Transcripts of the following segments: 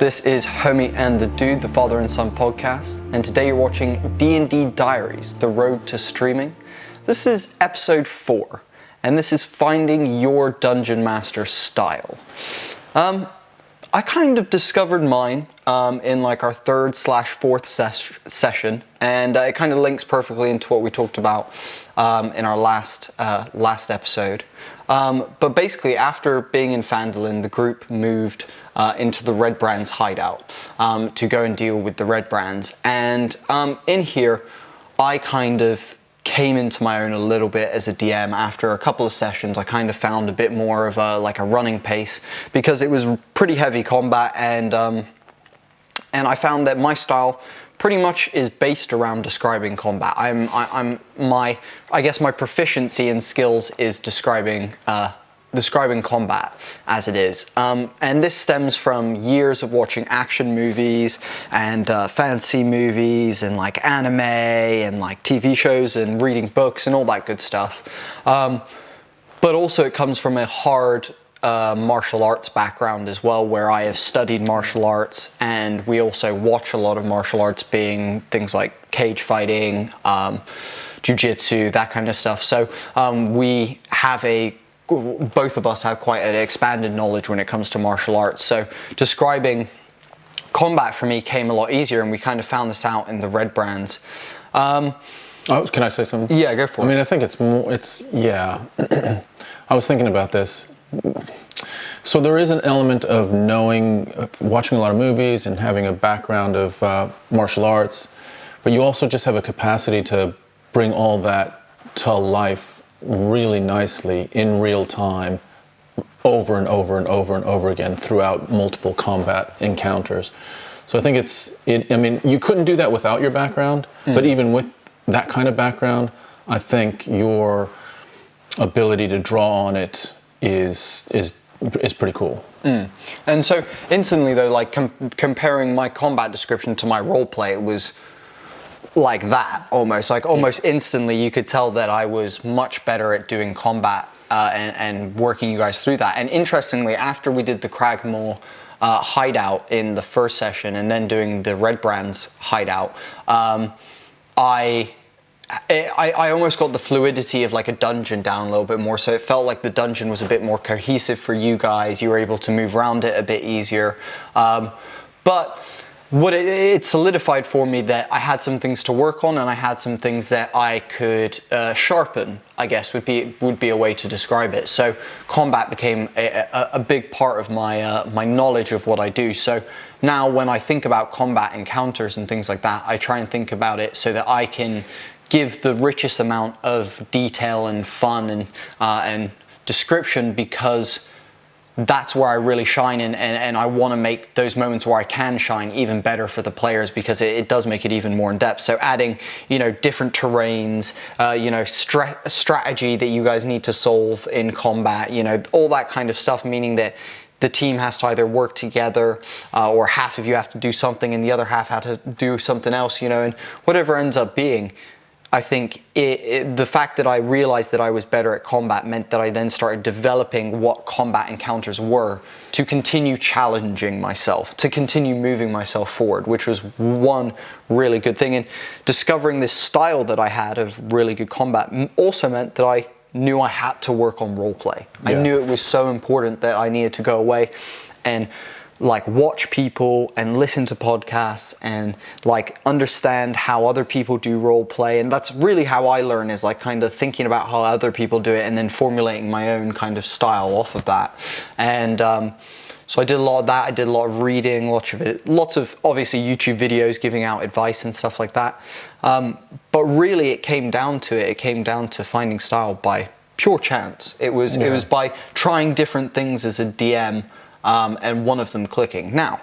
This is Homie and the Dude, the father and son podcast, and today you're watching D&D Diaries, The Road to Streaming. This is episode 4, and this is finding your Dungeon Master style. I kind of discovered mine in like our 3rd/4th session, and it kind of links perfectly into what we talked about in our last episode. But basically, after being in Phandalin, the group moved into the Red Brands hideout to go and deal with the Red Brands. And in here, I kind of came into my own a little bit as a DM. After a couple of sessions, I kind of found a bit more of a running pace because it was pretty heavy combat, and I found that my style pretty much is based around describing combat. I guess my proficiency in skills is describing combat as it is. And this stems from years of watching action movies and fantasy movies and like anime and like TV shows and reading books and all that good stuff. But also it comes from a hard martial arts background as well, where I have studied martial arts, and we also watch a lot of martial arts, being things like cage fighting, jiu-jitsu, that kind of stuff. So we have both of us have quite an expanded knowledge when it comes to martial arts. So describing combat for me came a lot easier, and we kind of found this out in the Red Brands. Can I say something? Yeah, go for it. I mean, I think yeah. I was thinking about this. So there is an element of watching a lot of movies and having a background of martial arts, but you also just have a capacity to bring all that to life really nicely in real time, over and over and over and over again throughout multiple combat encounters. So I think I mean, you couldn't do that without your background, but even with that kind of background, I think your ability to draw on it is pretty cool. And so instantly though, like comparing my combat description to my roleplay, it was like that almost instantly you could tell that I was much better at doing combat and working you guys through that. And interestingly, after we did the Cragmore hideout in the first session and then doing the Red Brands hideout, I almost got the fluidity of like a dungeon down a little bit more, so it felt like the dungeon was a bit more cohesive for you guys. You were able to move around it a bit easier. But what it solidified for me that I had some things to work on, and I had some things that I could sharpen, I guess would be a way to describe it. So combat became a big part of my knowledge of what I do. So now when I think about combat encounters and things like that, I try and think about it so that I can give the richest amount of detail and fun and description, because that's where I really shine, and I want to make those moments where I can shine even better for the players, because it does make it even more in depth. So adding, different terrains, strategy that you guys need to solve in combat, all that kind of stuff, meaning that the team has to either work together or half of you have to do something and the other half have to do something else, and whatever ends up being. I think the fact that I realized that I was better at combat meant that I then started developing what combat encounters were to continue challenging myself, to continue moving myself forward, which was one really good thing. And discovering this style that I had of really good combat also meant that I knew I had to work on roleplay. Yeah. I knew it was so important that I needed to go away and like watch people and listen to podcasts and like understand how other people do role play. And that's really how I learn, is like kind of thinking about how other people do it and then formulating my own kind of style off of that. And so I did a lot of that. I did a lot of reading, lots of obviously YouTube videos giving out advice and stuff like that. But really it came down to finding style by pure chance. It was by trying different things as a DM, and one of them clicking. Now,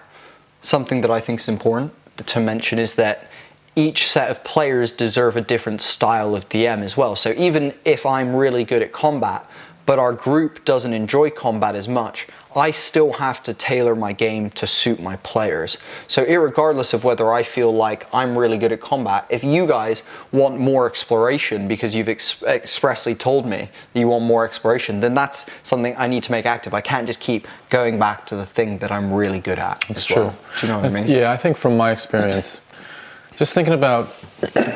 something that I think is important to mention is that each set of players deserve a different style of DM as well. So even if I'm really good at combat, but our group doesn't enjoy combat as much, I still have to tailor my game to suit my players. So irregardless of whether I feel like I'm really good at combat, if you guys want more exploration because you've expressly told me that you want more exploration, then that's something I need to make active. I can't just keep going back to the thing that I'm really good at. It's true. Well. Do you know what I mean? Yeah, I think from my experience, just thinking about...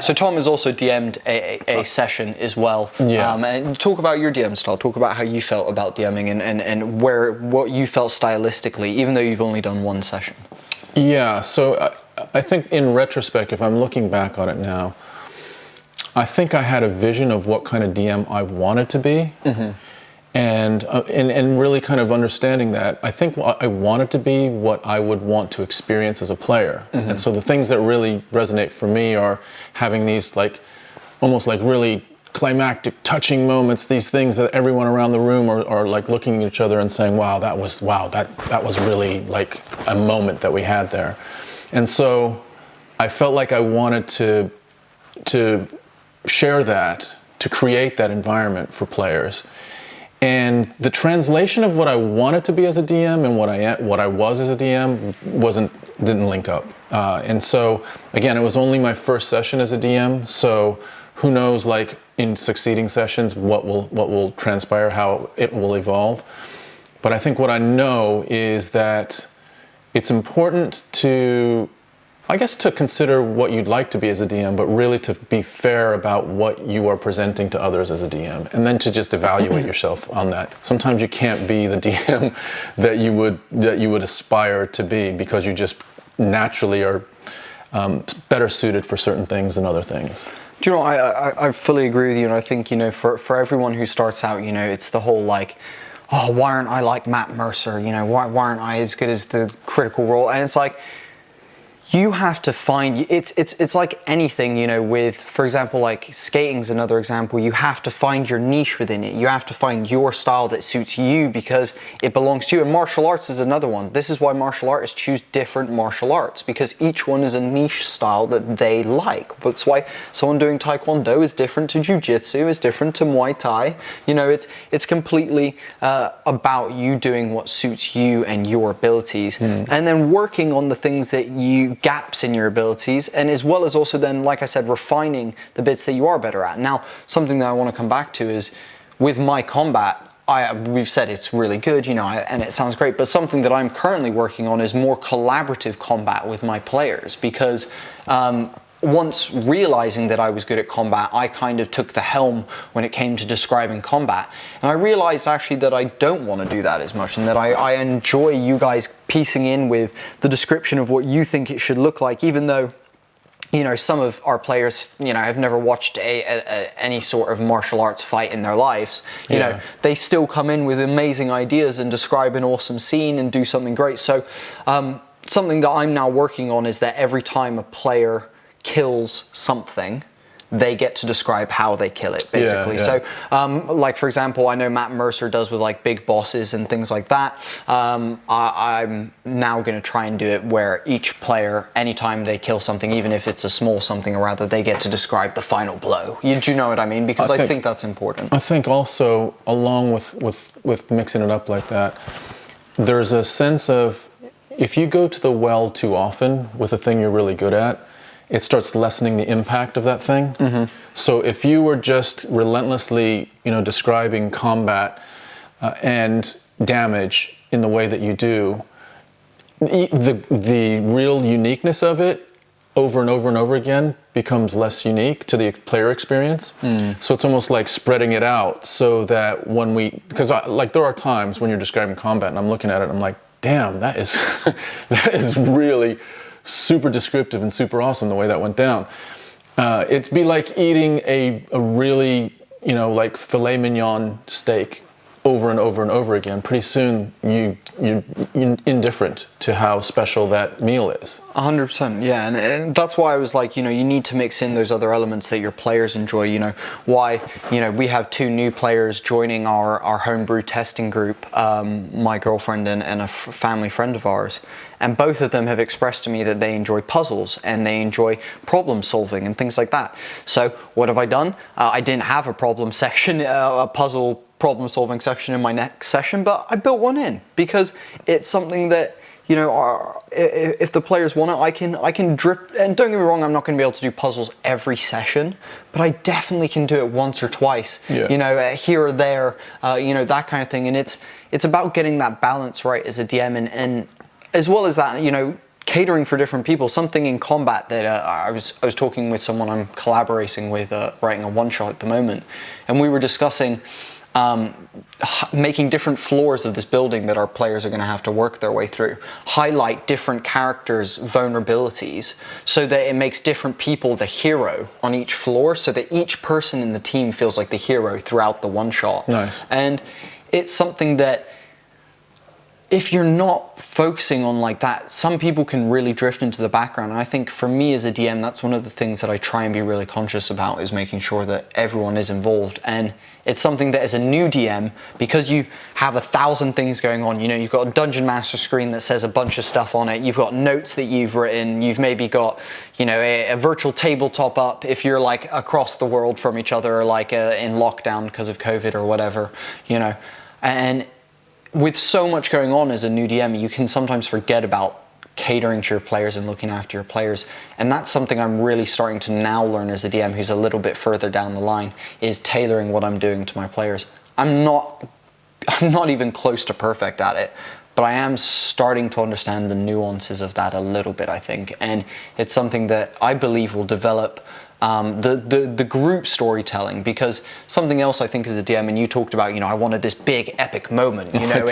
So Tom has also DM'd a session as well. Yeah. And talk about your DM style. Talk about how you felt about DMing and what you felt stylistically, even though you've only done one session. Yeah, so I think in retrospect, if I'm looking back on it now, I think I had a vision of what kind of DM I wanted to be. Mm-hmm. And really kind of understanding that, I think I wanted to be what I would want to experience as a player. Mm-hmm. And so the things that really resonate for me are having these like, almost like really climactic, touching moments, these things that everyone around the room are like looking at each other and saying, that was really like a moment that we had there. And so I felt like I wanted to share that, to create that environment for players. And the translation of what I wanted to be as a DM and what I was as a DM didn't link up. And so again, it was only my first session as a DM. So who knows, like in succeeding sessions, what will transpire, how it will evolve. But I think what I know is that it's important to, I guess, to consider what you'd like to be as a DM, but really to be fair about what you are presenting to others as a DM, and then to just evaluate yourself on that. Sometimes you can't be the DM that you would aspire to be because you just naturally are better suited for certain things than other things. Do you know, I fully agree with you, and I think, you know, for everyone who starts out, you know, it's the whole like, oh, why aren't I like Matt Mercer? You know, why aren't I as good as the Critical Role? And it's like, you have to find, it's like anything, you know, with, for example, like skating's another example. You have to find your niche within it. You have to find your style that suits you because it belongs to you. And martial arts is another one. This is why martial artists choose different martial arts, because each one is a niche style that they like. That's why someone doing Taekwondo is different to Jiu-Jitsu, is different to Muay Thai. You know, it's completely about you doing what suits you and your abilities, and then working on the things that gaps in your abilities, and as well as also then, like I said, refining the bits that you are better at. Now, something that I want to come back to is with my combat, we've said it's really good, you know, and it sounds great, but something that I'm currently working on is more collaborative combat with my players, because once realizing that I was good at combat, I kind of took the helm when it came to describing combat. And I realized actually that I don't want to do that as much, and that I enjoy you guys piecing in with the description of what you think it should look like, even though, you know, some of our players, you know, have never watched any sort of martial arts fight in their lives. You know, they still come in with amazing ideas and describe an awesome scene and do something great. So something that I'm now working on is that every time a player kills something, they get to describe how they kill it, basically. So like, for example, I know Matt Mercer does with like big bosses and things like that. I'm now going to try and do it where each player, anytime they kill something, even if it's a small something, or rather they get to describe the final blow. Do you know what I mean? Because I think that's important. I think also, along with mixing it up like that, there's a sense of, if you go to the well too often with a thing you're really good at, it starts lessening the impact of that thing. Mm-hmm. So if you were just relentlessly, you know, describing combat and damage in the way that you do, the real uniqueness of it over and over and over again becomes less unique to the player experience. So it's almost like spreading it out so that when because like there are times when you're describing combat and I'm looking at it and I'm like, damn, that is that is really super descriptive and super awesome the way that went down. It'd be like eating a really, you know, like filet mignon steak over and over and over again. Pretty soon you're indifferent to how special that meal is. 100%, yeah, and that's why I was like, you know, you need to mix in those other elements that your players enjoy. You know, why, you know, we have 2 new players joining our homebrew testing group, my girlfriend and a family friend of ours. And both of them have expressed to me that they enjoy puzzles and they enjoy problem solving and things like that. So what have I done? I didn't have a problem section, a puzzle problem solving section in my next session, but I built one in because it's something that, you know, if the players want it, I can drip. And don't get me wrong, I'm not going to be able to do puzzles every session, but I definitely can do it once or twice. Yeah. You know, here or there, you know, that kind of thing. And it's about getting that balance right as a DM, and as well as that, you know, catering for different people. Something in combat that I was talking with someone I'm collaborating with, writing a one shot at the moment, and we were discussing. Making different floors of this building that our players are going to have to work their way through, highlight different characters' vulnerabilities so that it makes different people the hero on each floor, so that each person in the team feels like the hero throughout the one shot. Nice. And it's something that if you're not focusing on like that, some people can really drift into the background. And I think for me as a DM, that's one of the things that I try and be really conscious about, is making sure that everyone is involved. And it's something that as a new DM, because you have 1,000 things going on, you know, you've got a Dungeon Master screen that says a bunch of stuff on it, you've got notes that you've written, you've maybe got, you know, a virtual tabletop up if you're like across the world from each other, or like in lockdown because of COVID or whatever, you know. And with so much going on as a new DM, you can sometimes forget about catering to your players and looking after your players. And that's something I'm really starting to now learn as a DM who's a little bit further down the line, is tailoring what I'm doing to my players. I'm not even close to perfect at it, but I am starting to understand the nuances of that a little bit, I think. And it's something that I believe will develop the group storytelling, because something else I think as a DM, and you talked about, you know, I wanted this big epic moment, you know,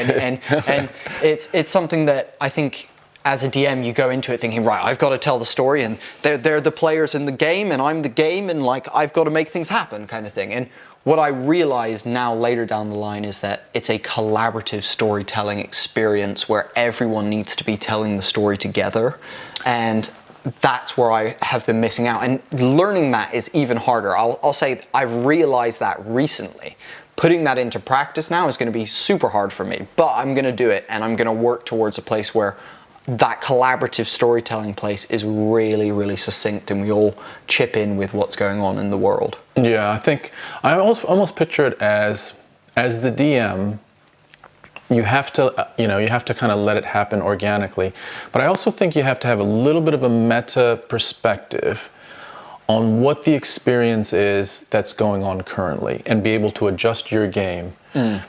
and it's something that I think as a DM you go into it thinking, right, I've got to tell the story, and they're the players in the game, and I'm the game, and like I've got to make things happen, kind of thing. And what I realize now later down the line is that it's a collaborative storytelling experience where everyone needs to be telling the story together, and that's where I have been missing out. And learning that is even harder. I'll say I've realized that recently. Putting that into practice now is going to be super hard for me, but I'm going to do it, and I'm going to work towards a place where that collaborative storytelling place is really, really succinct, and we all chip in with what's going on in the world. Yeah, I think I almost picture it as the DM, you have to kind of let it happen organically. But I also think you have to have a little bit of a meta perspective on what the experience is that's going on currently, and be able to adjust your game.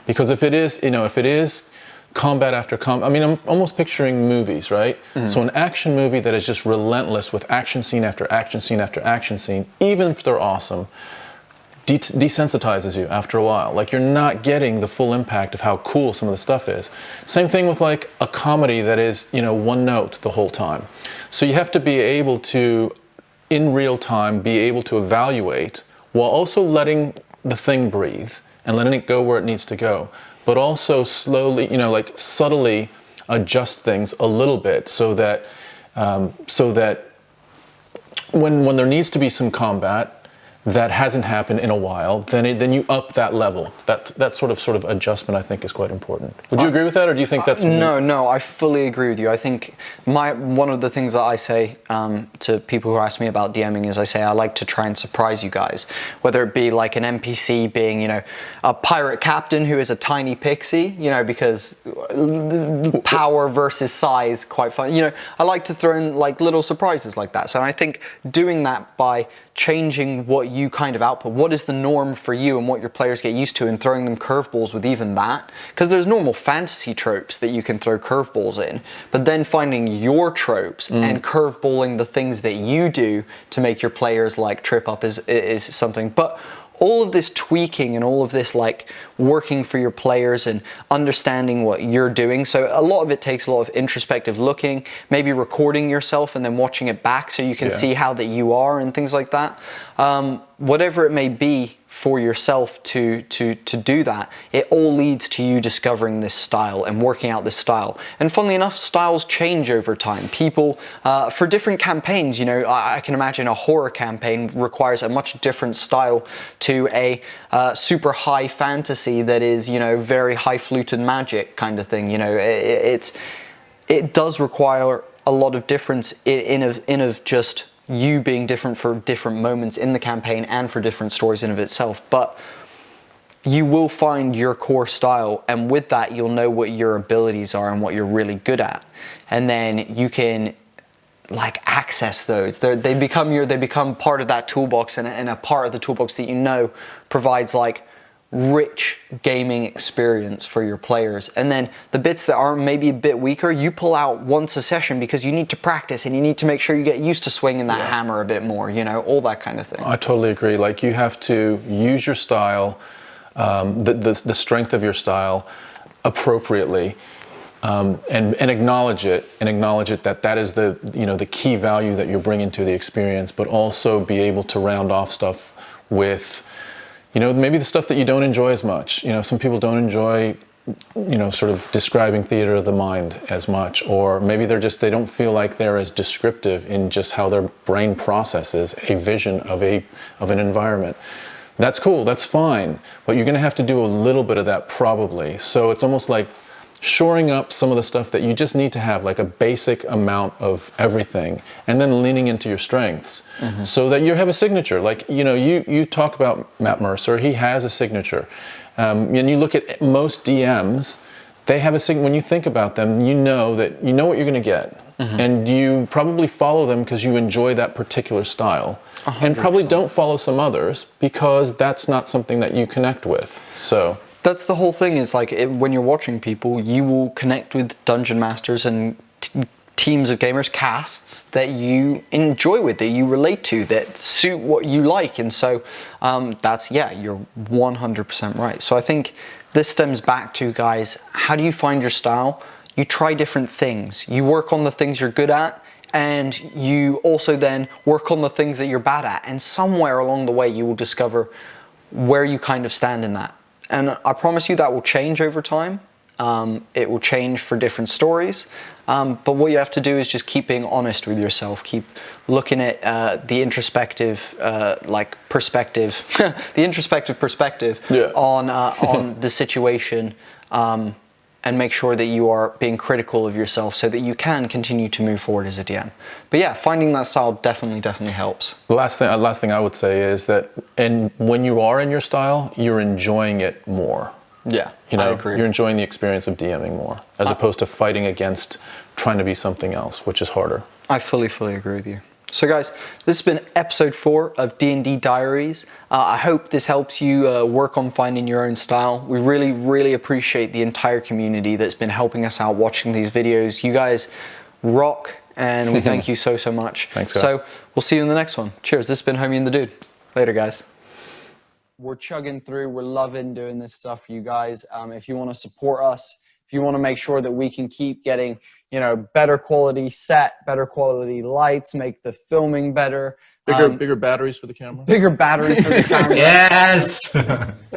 Because if it is combat after combat, I mean, I'm almost picturing movies, right? So an action movie that is just relentless with action scene after action scene after action scene, even if they're awesome, desensitizes you after a while. Like, you're not getting the full impact of how cool some of the stuff is. Same thing with like a comedy that is, you know, one note the whole time. So you have to be able to, in real time, be able to evaluate while also letting the thing breathe and letting it go where it needs to go, but also slowly, you know, like subtly adjust things a little bit so that when there needs to be some combat that hasn't happened in a while, then you up that level. That sort of adjustment, I think, is quite important. Would you agree with that, or do you think that's... No, I fully agree with you. I think one of the things that I say to people who ask me about DMing is, I say I like to try and surprise you guys, whether it be like an NPC being, you know, a pirate captain who is a tiny pixie, you know, because power versus size, quite fun. You know, I like to throw in like little surprises like that. So I think doing that by changing what you kind of output, what is the norm for you and what your players get used to, and throwing them curveballs with even that, because there's normal fantasy tropes that you can throw curveballs in, but then finding your tropes and curveballing the things that you do to make your players like trip up is something. But all of this tweaking and all of this like working for your players and understanding what you're doing. So a lot of it takes a lot of introspective looking, maybe recording yourself and then watching it back so you can see how that you are and things like that. Whatever it may be for yourself to do that, it all leads to you discovering this style and working out this style. And funnily enough, styles change over time. People, for different campaigns, you know, I can imagine a horror campaign requires a much different style to a super high fantasy that is, you know, very highfalutin magic kind of thing. You know, it does require a lot of difference in just you being different for different moments in the campaign and for different stories in of itself. But you will find your core style, and with that you'll know what your abilities are and what you're really good at, and then you can like access those. They become part of that toolbox, and a part of the toolbox that you know provides like rich gaming experience for your players. And then the bits that are maybe a bit weaker, you pull out once a session because you need to practice and you need to make sure you get used to swinging that hammer a bit more, you know, all that kind of thing. I totally agree. Like, you have to use your style, the strength of your style appropriately, and acknowledge it, that is the, you know, the key value that you're bringing to the experience, but also be able to round off stuff with, you know, maybe the stuff that you don't enjoy as much. You know, some people don't enjoy, you know, sort of describing theater of the mind as much, or maybe they don't feel like they're as descriptive in just how their brain processes a vision of an environment. That's cool, that's fine, but you're going to have to do a little bit of that probably. So it's almost like shoring up some of the stuff that you just need to have, like a basic amount of everything, and then leaning into your strengths, so that you have a signature. Like, you know, you talk about Matt Mercer, he has a signature. And you look at most DMs, they have a signature. When you think about them, you know what you're going to get. And you probably follow them because you enjoy that particular style. 100%. And probably don't follow some others because that's not something that you connect with. So that's the whole thing, is like when you're watching people, you will connect with dungeon masters and teams of gamers, casts that you enjoy with, that you relate to, that suit what you like. And so that's, yeah, you're 100% right. So I think this stems back to, guys, how do you find your style? You try different things. You work on the things you're good at, and you also then work on the things that you're bad at. And somewhere along the way, you will discover where you kind of stand in that. And I promise you that will change over time. It will change for different stories. But what you have to do is just keep being honest with yourself. Keep looking at the introspective perspective, the introspective perspective on the situation, and make sure that you are being critical of yourself so that you can continue to move forward as a DM. But yeah, finding that style definitely helps. The last thing I would say is that, and when you are in your style, you're enjoying it more. Yeah, you know, I agree. You're enjoying the experience of DMing more, as opposed to fighting against trying to be something else, which is harder. I fully agree with you. So guys, this has been episode 4 of D&D Diaries. I hope this helps you work on finding your own style. We really appreciate the entire community that's been helping us out watching these videos. You guys rock, and we thank you so much. Thanks, guys. So we'll see you in the next one. Cheers. This has been Homie and the Dude. Later, guys. We're chugging through. We're loving doing this stuff for you guys. If you want to support us, if you want to make sure that we can keep getting, you know, better quality set, better quality lights, make the filming better. Bigger batteries for the camera. Bigger batteries for the camera. Yes!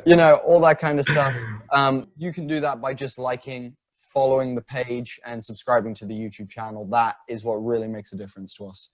You know, all that kind of stuff. You can do that by just liking, following the page, and subscribing to the YouTube channel. That is what really makes a difference to us.